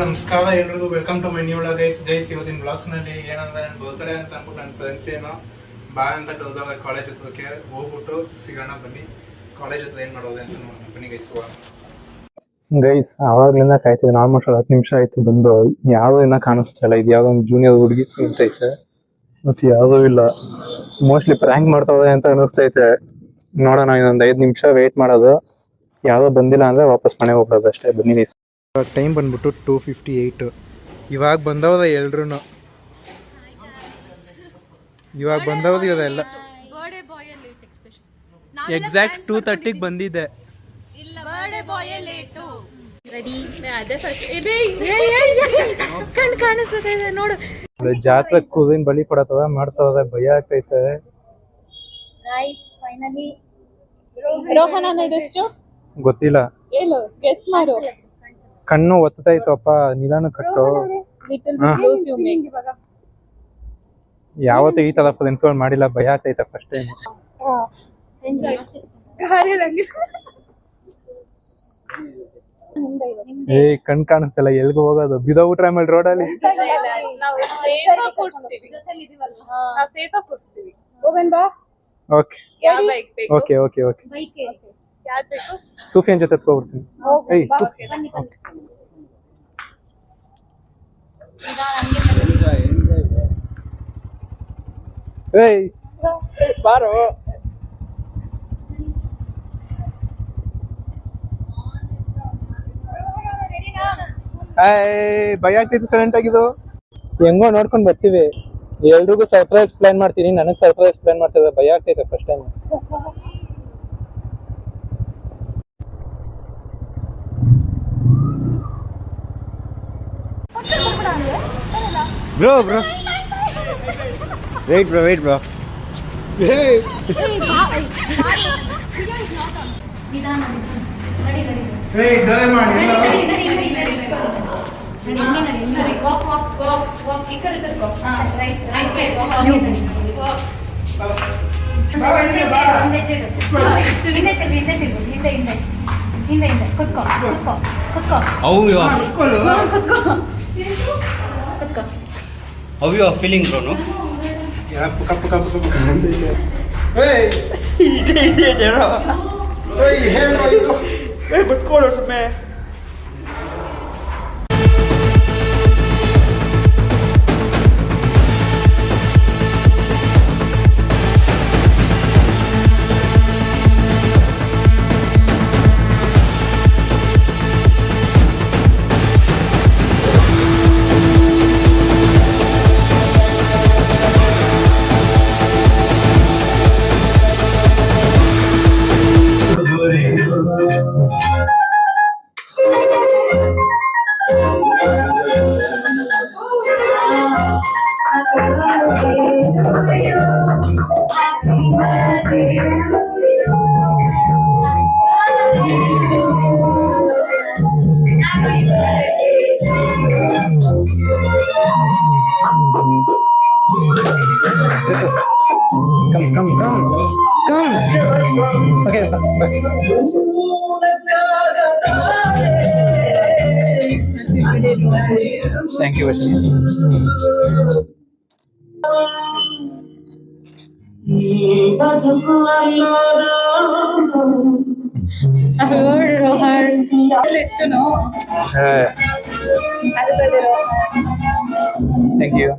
ನಮಸ್ಕಾರ ಎಲ್ರಿಗೂ, welcome to my new vlog. Guys ಇವತ್ತಿನ ಬ್ಲಾಗ್ಸ್ ನಲ್ಲಿ ಏನಂದ್ರೆ ನನ್ನ ಬರ್ತ್ಡೇ ಅಂತ ಅಂದ್ಬಿಟ್ಟು ನನ್ನ ಫ್ರೆಂಡ್ಸ್ ಏನೋ ಬಾ ಅಂತ ಕರೆದಾಗ ಕಾಲೇಜ್ ಹತ್ರಕ್ಕೆ ಹೋಗ್ಬಿಟ್ಟು ಸಿಗೋಣ ಬನ್ನಿ. ಕಾಲೇಜ್ ಹತ್ರ ಏನ್ ಮಾಡೋದು ಅಂತ ಬನ್ನಿ ಗೈಸ್. ಆವಾಗ್ಲಿಂದ ಕಾಯ್ತಿದ್ದೆ, ಆಲ್ಮೋಸ್ಟ್ 10 ನಿಮಿಷ ಆಯ್ತು ಬಂದು. ಯಾವ್ದು ಇನ್ನ ಕಾಣಿಸ್ತಾ ಇಲ್ಲ. ಇದು ಯಾವ್ದೋ ಒಂದು ಜೂನಿಯರ್ ಹುಡುಗಿ ನಿಂತೈತೆ, ಮತ್ತೆ ಯಾವ್ದೂ ಇಲ್ಲ. ಮೋಸ್ಟ್ಲಿ ಪ್ರ್ಯಾಂಕ್ ಮಾಡ್ತಾವೆ ಅಂತ ಅನಿಸ್ತೈತೆ. ನೋಡೋಣ, ಇನ್ನೊಂದು 5 ನಿಮಿಷ ವೇಟ್ ಮಾಡೋದು. ಯಾವ್ದೋ ಬಂದಿಲ್ಲ ಅಂದ್ರೆ ವಾಪಸ್ ಮನೆಗೆ ಹೋಗ್ಬೋದು ಅಷ್ಟೇ. ಬನ್ನಿ ಗೈಸ್. ಟೈಮ್ ಬಂದ್ಬಿಟ್ಟು 2:58. ಇವಾಗ ಬಂದವದ ಎಲ್ರು, ಇವಾಗ ಬಂದವದು ಇವೆಲ್ಲ. ಎಕ್ಸಾಕ್ಟ್ 2:30 ಬಂದಿದೆ. ನೋಡು, ಜಾತ್ರೆ ಕೂದಿನ ಬಲಿ ಕೊಡತ್ತವ ಮಾಡ್ತವದ, ಭಯ ಆಗ್ತೈತೆ. ರೋಹನ್ ಅನ್ನೋದೆಷ್ಟು ಗೊತ್ತಿಲ್ಲ, ಏನು ಗೆಸ್ ಮಾಡು. ಕಣ್ಣು ಒತ್ತೈತಪ್ಪ, ನಿಧಾನ ಕಟ್ಟು. ಯಾವತ್ತೂ ಈ ತರ ಫ್ರೆಂಡ್ಸ್ಗಳು ಮಾಡಿಲ್ಲ, ಭಯ ಆಗ್ತೈತೆ ಫಸ್ಟ್ ಟೈಮ್. ಕಣ್ ಕಾಣಿಸ್ತಲ್ಲ, ಎಲ್ಗೂ ಹೋಗೋದು? ಬಿದೋಗ್ಬಿಟ್ರೆ ಆಮೇಲೆ ರೋಡಲ್ಲಿ. Okay okay okay okay. Sufiyan ಜೊತೆ ಎತ್ಕೊಬಿಡ್ತೀನಿ. ಬಾರೋ, ಭಯ ಆಗ್ತೈತಿ ಸೈಲೆಂಟ್ ಆಗಿದ್ದು. ಹೆಂಗೋ ನೋಡ್ಕೊಂಡ್ ಬರ್ತೀವಿ. ಎಲ್ರಿಗೂ ಸರ್ಪ್ರೈಸ್ ಪ್ಲಾನ್ ಮಾಡ್ತೀನಿ, ನನಗ್ ಸರ್ಪ್ರೈಸ್ ಪ್ಲಾನ್ ಮಾಡ್ತಿದ್ದೆ. ಭಯ ಆಗ್ತೈತೆ first time. Bro, wait bro. Hey. Hey, don't mind. Walk. Ikar go. Right side. ಹಿಂದೆ ಕುತ್ಕೋ. How you are feeling, bro? No? Yeah, puka. Hey, hey, kutkolo me. Come. Okay, bye. Thank you, Ashmi. Rohan. Thank you.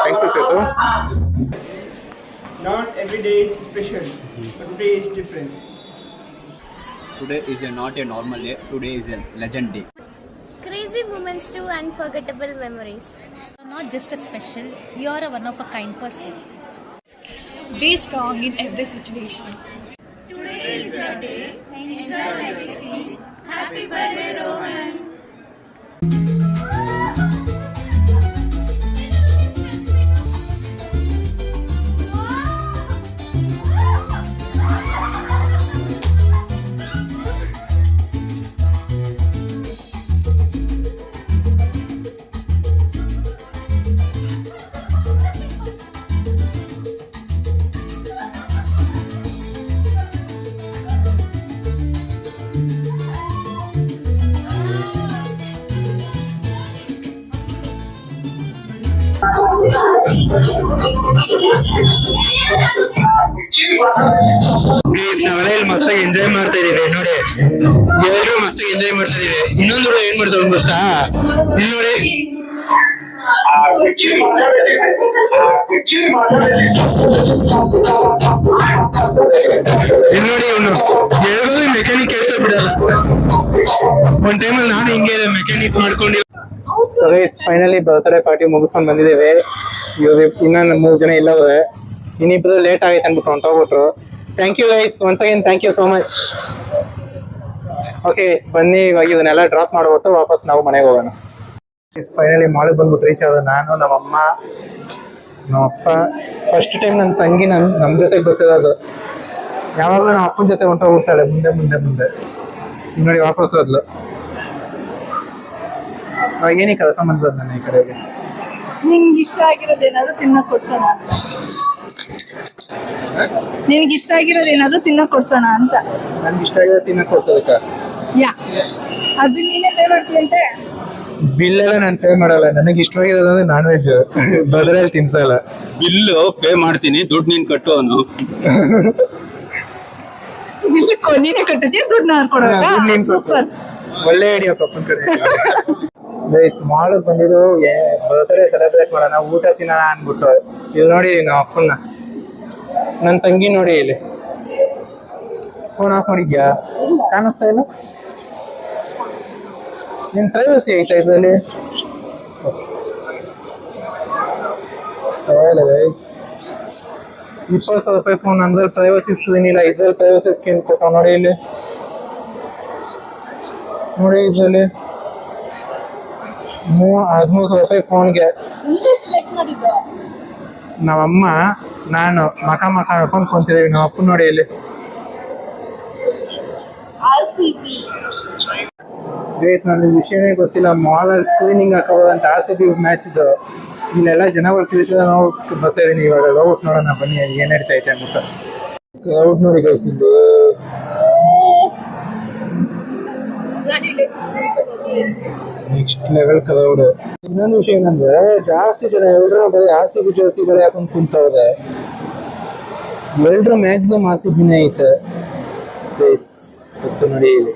Thank you, Setu. Not every day is special, but today is different. Today is not a normal day. Today is a legend day. Crazy moments to unforgettable memories. You're not just a special, you're a one of a kind person. Be strong in every situation. Today is your day. Enjoy everything. Happy birthday, Rohan. ನಾವೆಲ್ಲ ಇಲ್ಲಿ ಮಸ್ತಾಗಿ enjoy ಮಾಡ್ತಾ ಇದೀವಿ ನೋಡಿ, ಎಲ್ಲರೂ ಮಸ್ತಾಗಿ enjoy ಮಾಡ್ತಾ ಇದೀವಿ. ಇನ್ನೊಂದು ಹುಡುಗ ಏನ್ ಮಾಡ್ತಾವ ಗೊತ್ತಾ, ಇಲ್ಲಿ ನೋಡಿ ಇಲ್ಲಿ ನೋಡಿ ಇವನು ಹೇಳ್ಬೋದು ಮೆಕ್ಯಾನಿಕ್ ಕೆಲಸ ಬಿಡಲ್ಲ. ಒಂದ್ ಟೈಮಲ್ಲಿ ನಾನು ಹಿಂಗೆ ಮೆಕ್ಯಾನಿಕ್ ಮಾಡ್ಕೊಂಡು. So guys finally birthday party ಮುಗಿಸ್ಕೊಂಡು ಬಂದಿದ್ದೇವೆ. ಇವಾಗ ಇನ್ನೊಂದು 3 ಜನ ಇಲ್ಲ ಹೋದೆ, ಇನ್ನಿಬ್ರು ಲೇಟ್ ಆಗೈತೆ ಅಂದ್ಬಿಟ್ಟು ಹೊಂಟೋಗ್ಬಿಟ್ರು. Thank you guys, once again thank you so much. Okay ಬನ್ನಿ, ಇವಾಗ ಇದನ್ನೆಲ್ಲ ಡ್ರಾಪ್ ಮಾಡ್ಬಿಟ್ಟು ವಾಪಸ್ ನಾವು ಮನೆಗೆ ಹೋಗೋಣ. ಫೈನಲಿ ಮಾಲಿಗೆ ಬಂದ್ಬಿಟ್ಟು ರೀಚ್ ಆದ ನಾನು, ನಮ್ಮಮ್ಮ, ನಮ್ಮಪ್ಪ. ಫಸ್ಟ್ ಟೈಮ್ ನನ್ನ ತಂಗಿ ನಮ್ಮ ಜೊತೆಗೆ ಬರ್ತಿರೋದು. ಯಾವಾಗಲೂ ನಮ್ಮ ಅಪ್ಪನ ಜೊತೆ ಹೊಂಟೋಗ್ಬಿಡ್ತಾಳೆ ಮುಂದೆ ಮುಂದೆ ಮುಂದೆ. ನೋಡಿ ವಾಪಸ್ ಹೋದ್ಲು. ಅವಾಗ ಏನಕ್ಕೆ ಕರ್ಕೊಂಬಂದ್ ನನ್ನ ಈ ಕಡೆಗೆ. ನಿನ್ಗೆ ಇಷ್ಟ ಆಗಿರೋದೇನಾದ್ರೂ ತಿನ್ನಕ್ ಕೊಡ್ಸೋಣ ಅಂತ. ನಿನಗೆ ಇಷ್ಟ ಆಗಿರೋದೇನಾದ್ರೂ ತಿನ್ನಕ್ ಕೊಡ್ಸೋಣ ಅಂತ. ನನ್ಗೆ ಇಷ್ಟ ಆಗಿರೋ ತಿನ್ನಕ್ ಕೊಡ್ಸೋದಕ್ಕ ಯಾ, ಅದು ನೀನೇ ಪೇ ಮಾಡ್ತೀಯಂತೆ. ಬಿಲ್ ಎಲ್ಲ ನಾನು ಪೇ ಮಾಡಲ್ಲ. ನನಗೆ ಇಷ್ಟವಾಗಿರೋದಂದ್ರೆ ನಾನ್ ವೆಜ್, ಬದರಲ್ಲಿ ತಿನ್ಸಲ್ಲ. ಬಿಲ್ಲು ಪೇ ಮಾಡ್ತೀನಿ, ದುಡ್ಡು ನೀನ್ ಕಟ್ಟು ಅವನು. ನೀನೇ ಕಟ್ಟಿದ್ಯಾ, ದುಡ್ಡು ನಾನು ಕೊಡೋಣ. ಸೂಪರ್, ಒಳ್ಳೆ ಐಡಿಯಾ ಪಪ್ಪನ ಕಡೆ. ಗೈಸ್ ಮಾಲ್ಗೆ ಬಂದಿದ್ದು ಬರ್ತ್ಡೇ ಸೆಲೆಬ್ರೇಟ್ ಮಾಡೋಣ, ಊಟ ತಿನ್ನೋಣ ಅನ್ಬಿಟ್ಟು. ಇಲ್ಲಿ ನೋಡಿ ನಮ್ಮ ಅಪ್ಪನ್ನ, ನನ್ನ ತಂಗಿ ನೋಡಿ ಇಲ್ಲಿ ಫೋನ್ ಆಫ್ ಮಾಡಿದ್ಯಾ, ಕಾಣಿಸ್ತಾ ಇಲ್ಲ. ನಿನ್ ಪ್ರೈವಸಿ ಐತಾ ಇದ್ರಲ್ಲಿ? ಗೈಸ್ 20,000 ರೂಪಾಯಿ ಫೋನ್, ಅಂದ್ರಲ್ಲಿ ಪ್ರೈವಸಿ ಇಸ್ಕಿದೀನಿಲ್ಲ, ಇದ್ರಲ್ಲಿ ಪ್ರೈವಸಿ ಸ್ಕ್ರೀನ್ ಕೊಟ್ಟ ನೋಡಿ. ಇಲ್ಲಿ ನೋಡಿ, ಇದ್ರಲ್ಲಿ 13,000 ರೂಪಾಯಿ ಫೋನ್ಗೆ. ನಮ್ಮಮ್ಮ ನಾನು ಮಕ ಹಾಕೊಂಡು ಕುಂತಿದ್ದೀವಿ. ನಮ್ಮ ಅಪ್ಪ ನೋಡಿ ಇಲ್ಲಿ. ಗೈಸ್ ನನಗೆ ವಿಷಯನೇ ಗೊತ್ತಿಲ್ಲ, ಮಾಲಲ್ಲಿ ಸ್ಕ್ರೀನಿಂಗ್ ಹಾಕೋದಂತ RCB ಮ್ಯಾಚ್ ಇದು. ಇಲ್ಲೆಲ್ಲ ಜನಗಳು ಕಿರಿತ ನೋಡಿ ಬರ್ತಾ ಇದೀನಿ. ಇವಾಗ ಲೌಟ್ ನೋಡೋಣ ಬನ್ನಿ ಏನ್ ನಡೀತಾ ಐತೆ ಅಂದ್ಬಿಟ್ಟು. ಕ್ರೌಡ್ ನೋಡಿ ಗೈಸ್, ಇಲ್ಲಿ ನೆಕ್ಸ್ಟ್ ಲೆವೆಲ್ ಕ್ರೌಡ್. ಇನ್ನೊಂದು ವಿಷಯ ಏನಂದ್ರೆ, ಜಾಸ್ತಿ ಜನ ಎಲ್ರು ಬರೀ RCB ಜರ್ಸಿಗಳು ಹಾಕೊಂಡು ಕುಂತವ್ರೆ. ಎಲ್ರು ಮ್ಯಾಕ್ಸಿಮಮ್ RCBನೇ ಐತೆ ಗೈಸ್. ಗೊತ್ತು ನೋಡಿ ಇಲ್ಲಿ.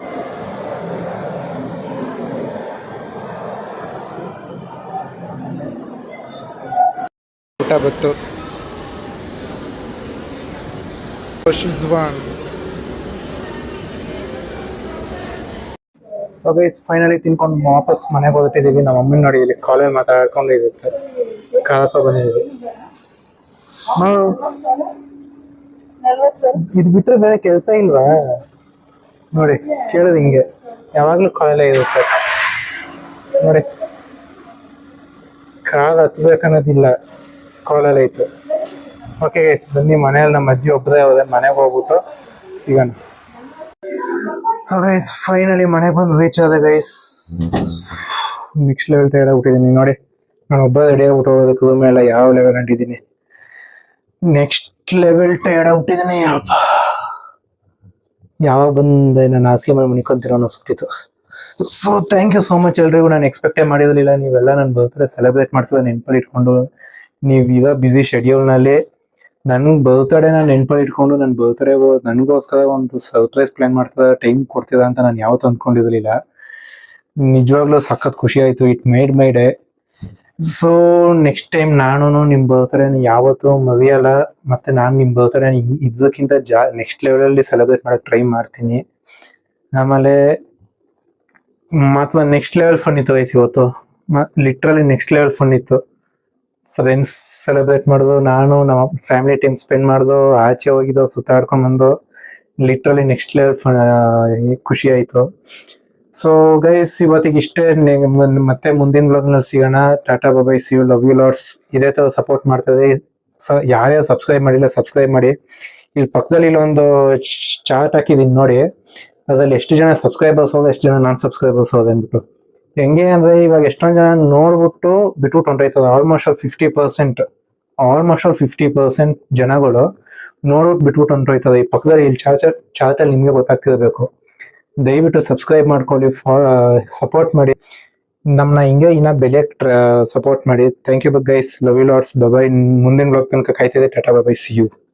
ಊಟ ಬತ್ತು. ಸೊ ಗೈಸ್ ಫೈನಲಿ ತಿನ್ಕೊಂಡು ವಾಪಸ್ ಮನೆಗೆ ಹೋಗ್ತಿದ್ದೀವಿ. ನಮ್ಮ ಮಮ್ಮಿ ನೋಡಿ ಇಲ್ಲಿ ಕಾಲೇಜ್ ಮಾತಾಡ್ಕೊಂಡು ಇರುತ್ತೆ, ಕಾಲಕ್ಕೆ ಬಂದಿದ್ದೀವಿ. ಇದು ಬಿಟ್ಟರೆ ಬೇರೆ ಕೆಲಸ ಇಲ್ವಾ ನೋಡಿ, ಕೇಳೋದು ಹಿಂಗೆ ಯಾವಾಗ್ಲೂ ಕಾಲೇ ಇರುತ್ತೆ ನೋಡಿ. ಕಾಲ್ ಹತ್ಬೇಕನ್ನೋದಿಲ್ಲ, ಕಾಲಲ್ಲಿ ಐತೆ. ಓಕೆ ಗೈಸ್ ಬನ್ನಿ, ಮನೇಲಿ ನಮ್ಮ ಅಜ್ಜಿ ಒಬ್ಬರೇ ಹೋದೆ, ಮನೆಗೆ ಹೋಗ್ಬಿಟ್ಟು ಸಿಗೋಣ. ಸೊ ಗೈಸ್ ಫೈನಲಿ ಮನೆಗೆ ಬಂದು ರೀಚ್ ಆದ ಗೈಸ್. ನೆಕ್ಸ್ಟ್ ಲೆವೆಲ್ ಟೈರ್ಡ್ ಆಗ್ಬಿಟ್ಟಿದ್ದೀನಿ ನೋಡಿ. ನಾನು ಒಬ್ಬ ರೆಡಿ ಆಗ್ಬಿಟ್ಟು ಹೋಗೋದಕ್ಕೆ ರೂಮ್ ಎಲ್ಲ ಯಾವ ಲೆವೆಲ್ ಅಂಟಿದ್ದೀನಿ. ನೆಕ್ಸ್ಟ್ ಲೆವೆಲ್ ಟೈರ್ಡ್ ಆಗ್ಬಿಟ್ಟಿದ್ದೀನಿ. ಯಾವಾಗ ಬಂದೆ ನಾನು ಹಾಸಿಗೆ ಮೇಲೆ ಮುನಿಕೊಂತೀರೋ ಅನ್ನಿಸ್ಬಿಟ್ಟಿತ್ತು. So thank you so much ಎಲ್ರಿಗೂ. ನಾನು ಎಕ್ಸ್ಪೆಕ್ಟೇ ಮಾಡಿರಲಿಲ್ಲ ನೀವೆಲ್ಲ ನನ್ನ ಬರ್ತ್ಡೇ ಸೆಲೆಬ್ರೇಟ್ ಮಾಡ್ತಿದ್ದೆ ನೆನ್ಪಲ್ಲಿ ಇಟ್ಕೊಂಡು. ನೀವು ಈಗ ಬ್ಯುಸಿ ಶೆಡ್ಯೂಲ್ನಲ್ಲಿ ನನ್ನ ಬರ್ತ್ಡೇನ ನೆನ್ಪಲ್ಲಿ ಇಟ್ಕೊಂಡು ನನ್ನ ಬರ್ತ್ಡೇ ನನಗೋಸ್ಕರ ಒಂದು ಸರ್ಪ್ರೈಸ್ ಪ್ಲಾನ್ ಮಾಡ್ತದ, ಟೈಮ್ ಕೊಡ್ತಿದ ಅಂತ ನಾನು ಯಾವತ್ತೂ ಅಂದ್ಕೊಂಡಿರಲಿಲ್ಲ. ನಿಜವಾಗ್ಲೂ ಸಖತ್ ಖುಷಿ ಆಯಿತು. It made my day. So next time ನಾನು ನಿಮ್ಮ ಬರ್ತ್ಡೇನ ಯಾವತ್ತೂ ಮರೆಯಲ್ಲ. ಮತ್ತು ನಾನು ನಿಮ್ಮ ಬರ್ತ್ಡೇನ ಇದಕ್ಕಿಂತ ನೆಕ್ಸ್ಟ್ ಲೆವೆಲಲ್ಲಿ ಸೆಲೆಬ್ರೇಟ್ ಮಾಡೋಕ್ಕೆ ಟ್ರೈ ಮಾಡ್ತೀನಿ. ಆಮೇಲೆ ಮತ್ತು ನೆಕ್ಸ್ಟ್ ಲೆವೆಲ್ ಫನ್ ಇತ್ತು ವಯಸ್ಸು ಇವತ್ತು. ಲಿಟ್ರಲಿ ನೆಕ್ಸ್ಟ್ ಲೆವೆಲ್ ಫನ್ ಇತ್ತು. ಫ್ರೆಂಡ್ಸ್ ಸೆಲೆಬ್ರೇಟ್ ಮಾಡೋದು, ನಾನು ನಮ್ಮ ಫ್ಯಾಮಿಲಿ ಟೈಮ್ ಸ್ಪೆಂಡ್ ಮಾಡೋದು, ಆಚೆ ಹೋಗಿದ್ದು, ಸುತ್ತಾಡ್ಕೊಂಡ್ಬಂದು, ಲಿಟ್ರಲಿ ನೆಕ್ಸ್ಟ್ ಲೆವೆಲ್ ಖುಷಿ ಆಯಿತು. ಸೊ ಗೈಸ್ ಇವತ್ತಿಗೆ ಇಷ್ಟೇ. ಮತ್ತೆ ಮುಂದಿನ ಬ್ಲಾಗ್ನಲ್ಲಿ ಸಿಗೋಣ. Tata bye, see you, love you lots. ಇದೇ ಥರ ಸಪೋರ್ಟ್ ಮಾಡ್ತದೆ. ಯಾರ್ಯಾರು ಸಬ್ಸ್ಕ್ರೈಬ್ ಮಾಡಿಲ್ಲ ಸಬ್ಸ್ಕ್ರೈಬ್ ಮಾಡಿ. ಇಲ್ಲಿ ಪಕ್ಕದಲ್ಲಿ ಇಲ್ಲೊಂದು ಚಾರ್ಟ್ ಹಾಕಿದ್ದೀನಿ ನೋಡಿ, ಅದರಲ್ಲಿ ಎಷ್ಟು ಜನ ಸಬ್ಸ್ಕ್ರೈಬರ್ಸ್ ಹೋದ, ಎಷ್ಟು ಜನ ನಾನ್ ಸಬ್ಸ್ಕ್ರೈಬರ್ಸ್ ಹೋದ ಅಂದ್ಬಿಟ್ಟು. ಹೆಂಗೆ ಅಂದರೆ ಇವಾಗ ಎಷ್ಟೊಂದು ಜನ ನೋಡ್ಬಿಟ್ಟು ಬಿಟ್ಬಿಟ್ಟು ಹೊಂಟೋಯ್ತದೆ. ಆಲ್ಮೋಸ್ಟ್ 50% ಜನಗಳು ನೋಡ್ಬಿಟ್ಟು ಬಿಟ್ಬಿಟ್ಟು ಹೊಂಟೋಯ್ತದೆ. ಈ ಪಕ್ಕದಲ್ಲಿ ಇಲ್ಲಿ ಚಾರ್ಟಲ್ಲಿ ನಿಮಗೆ ಗೊತ್ತಾಗ್ತಿರ್ಬೇಕು. ದಯವಿಟ್ಟು ಸಬ್ಸ್ಕ್ರೈಬ್ ಮಾಡ್ಕೊಳ್ಳಿ, ಸಪೋರ್ಟ್ ಮಾಡಿ. ನಮ್ಮನ್ನ ಹಿಂಗೆ ಇನ್ನ ಬೆಳೆಯಕ್ ಸಪೋರ್ಟ್ ಮಾಡಿ. Thank you guys, love you lots, bye. ಮುಂದಿನ ಬ್ಲಾಗ್ ತನಕ ಕಾಯ್ತಿದೆ. Tata bye, see you.